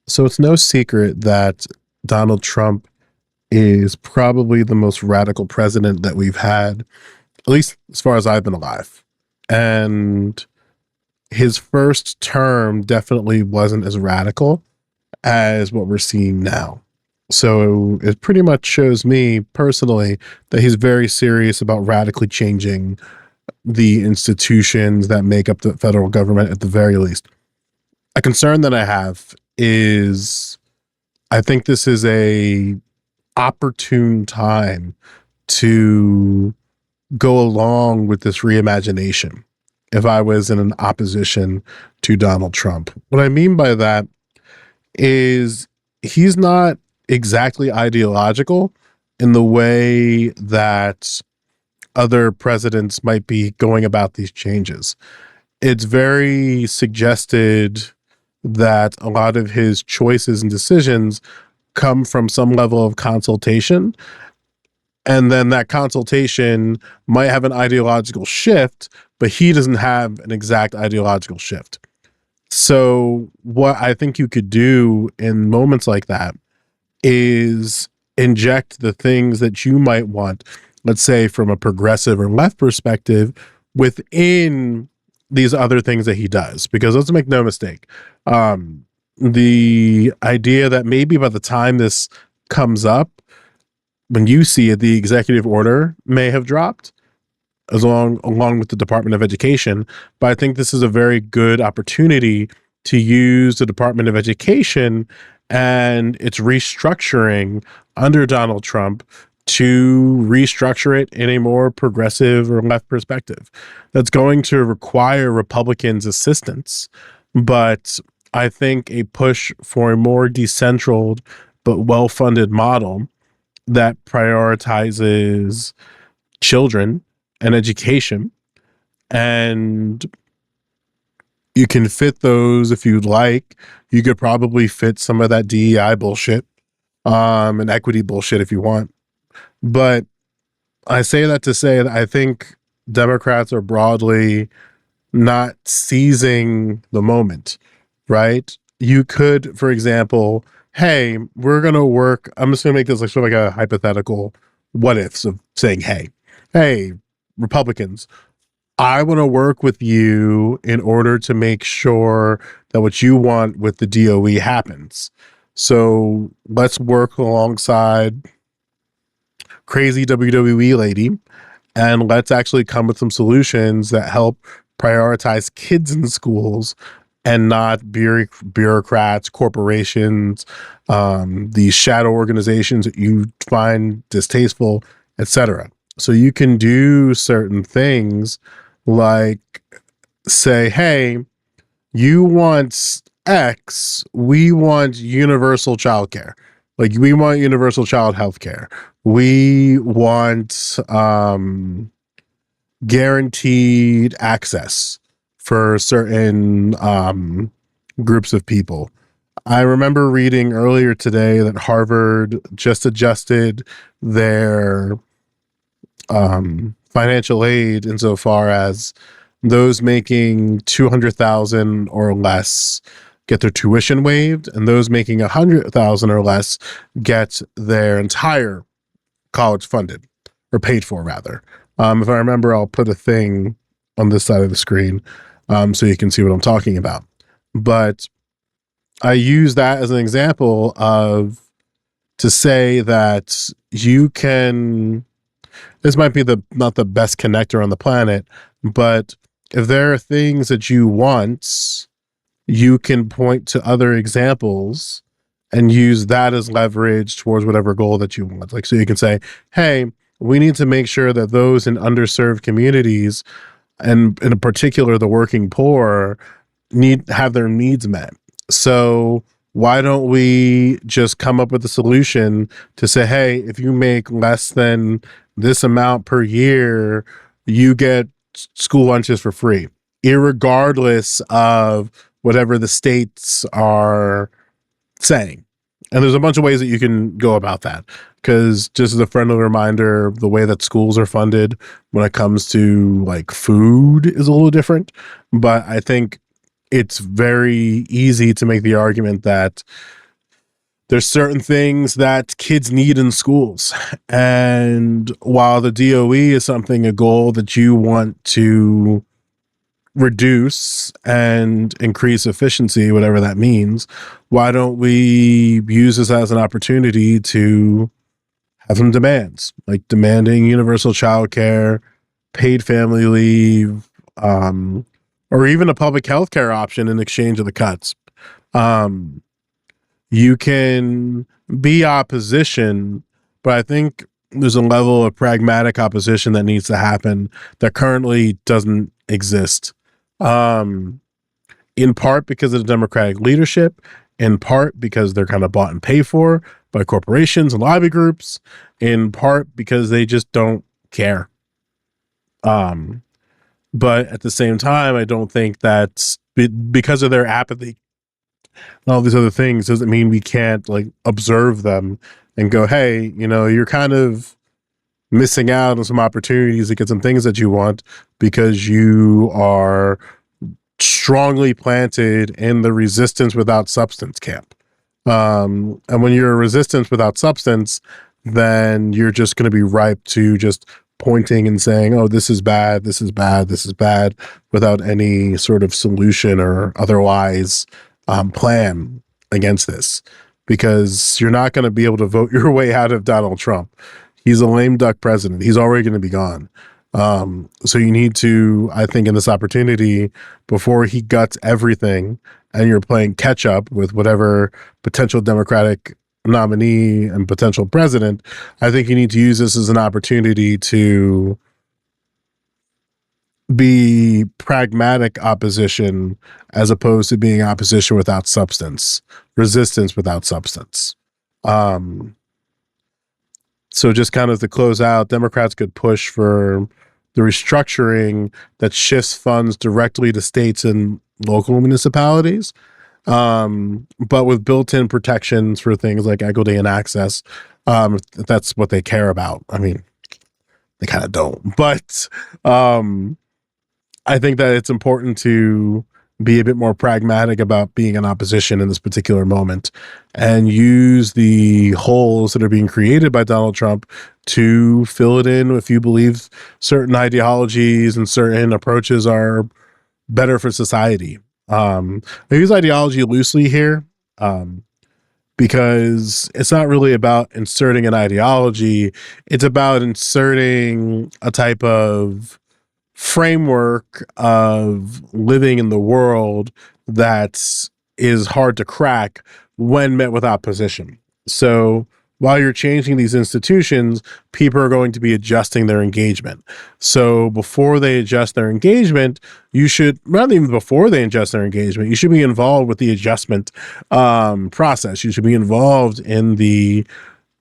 So it's no secret that Donald Trump is probably the most radical president that we've had, at least as far as I've been alive. And his first term definitely wasn't as radical as what we're seeing now. So it pretty much shows me personally that he's very serious about radically changing the institutions that make up the federal government at the very least. A concern that I have is I think this is a opportune time to go along with this reimagination if I was in an opposition to Donald Trump. What I mean by that is he's not exactly ideological in the way that other presidents might be going about these changes. It's very suggested that a lot of his choices and decisions come from some level of consultation. And then that consultation might have an ideological shift, but he doesn't have an exact ideological shift. So, what I think you could do in moments like that is inject the things that you might want, let's say from a progressive or left perspective, within these other things that he does. Because let's make no mistake, the idea that maybe by the time this comes up, when you see it, the executive order may have dropped along with the Department of Education. But I think this is a very good opportunity to use the Department of Education and its restructuring under Donald Trump to restructure it in a more progressive or left perspective. That's going to require Republicans' assistance, but I think a push for a more decentralized but well-funded model that prioritizes children and education, and you can fit those if you'd like. You could probably fit some of that DEI bullshit, and equity bullshit if you want. But I say that to say that I think Democrats are broadly not seizing the moment, right? You could, for example, hey, we're going to work. I'm just going to make this like sort of like a hypothetical what ifs of saying, hey, Republicans, I want to work with you in order to make sure that what you want with the DOE happens. So let's work alongside crazy WWE lady and let's actually come with some solutions that help prioritize kids in schools and not bureaucrats, corporations, these shadow organizations that you find distasteful, etc. So you can do certain things like say, hey, you want X, we want universal childcare. Like we want universal child health care. We want guaranteed access for certain groups of people. I remember reading earlier today that Harvard just adjusted their financial aid insofar as those making 200,000 or less get their tuition waived, and those making 100,000 or less get their entire college funded or paid for, rather. If I remember, I'll put a thing on this side of the screen so you can see what I'm talking about. But I use that as an example of to say that you can. This might be not the best connector on the planet, but if there are things that you want, you can point to other examples and use that as leverage towards whatever goal that you want. Like, so you can say, hey, we need to make sure that those in underserved communities, and in particular the working poor, have their needs met. So why don't we just come up with a solution to say, hey, if you make less than this amount per year, you get school lunches for free, irregardless of whatever the states are saying. And there's a bunch of ways that you can go about that. Because just as a friendly reminder, the way that schools are funded when it comes to like food is a little different. But I think it's very easy to make the argument that there's certain things that kids need in schools. And while the DOE is something, a goal that you want to reduce and increase efficiency, whatever that means, why don't we use this as an opportunity to have some demands, like demanding universal childcare, paid family leave, or even a public health care option in exchange of the cuts. Um, you can be opposition, but I think there's a level of pragmatic opposition that needs to happen that currently doesn't exist. Um, in part because of the Democratic leadership, in part because they're kind of bought and paid for by corporations and lobby groups, in part because they just don't care. Um, but at the same time, I don't think that because of their apathy and all these other things doesn't mean we can't like observe them and go, hey, you're kind of missing out on some opportunities to get some things that you want because you are strongly planted in the resistance without substance camp. And when you're a resistance without substance, then you're just going to be ripe to just pointing and saying, oh, this is bad, this is bad, this is bad, without any sort of solution or otherwise plan against this. Because you're not going to be able to vote your way out of Donald Trump. He's a lame duck president. He's already going to be gone. So you need to, I think, in this opportunity, before he guts everything and you're playing catch up with whatever potential Democratic nominee and potential president, I think you need to use this as an opportunity to be pragmatic opposition as opposed to being opposition without substance, resistance without substance. So just kind of to close out, Democrats could push for the restructuring that shifts funds directly to states and local municipalities, but with built-in protections for things like equity and access. If that's what they care about. I mean, they kind of don't, but I think that it's important to be a bit more pragmatic about being in opposition in this particular moment and use the holes that are being created by Donald Trump to fill it in if you believe certain ideologies and certain approaches are better for society. I use ideology loosely here because it's not really about inserting an ideology. It's about inserting a type of framework of living in the world that is hard to crack when met with opposition. So while you're changing these institutions, people are going to be adjusting their engagement. So before they adjust their engagement, you should, rather even before they adjust their engagement, you should be involved with the adjustment process. You should be involved in the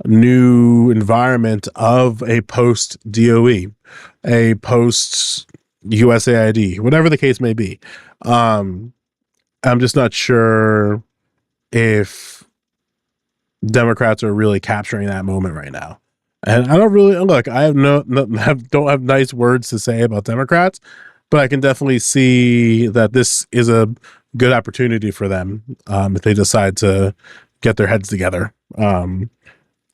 new environment of a post DOE, a post USAID, whatever the case may be. I'm just not sure if Democrats are really capturing that moment right now. And I don't really look. I have don't have nice words to say about Democrats, but I can definitely see that this is a good opportunity for them if they decide to get their heads together.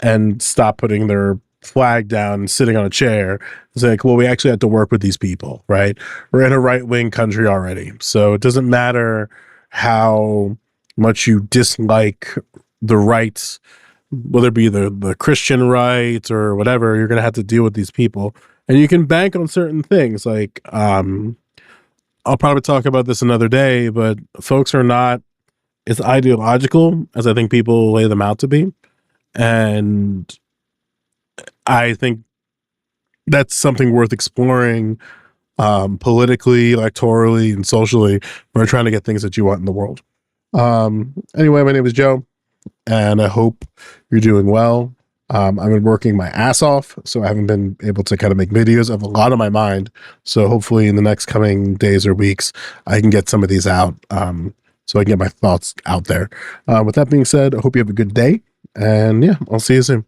And stop putting their flag down and sitting on a chair. It's like, well, we actually have to work with these people, right? We're in a right-wing country already. So it doesn't matter how much you dislike the right, whether it be the Christian right or whatever, you're going to have to deal with these people. And you can bank on certain things. Like, I'll probably talk about this another day, but folks are not as ideological as I think people lay them out to be. And I think that's something worth exploring politically, electorally, and socially when we're trying to get things that you want in the world. Anyway, my name is Joe, and I hope you're doing well. I've been working my ass off, so I haven't been able to kind of make videos. I have a lot on my mind, so hopefully in the next coming days or weeks, I can get some of these out so I can get my thoughts out there. With that being said, I hope you have a good day, and yeah, I'll see you soon.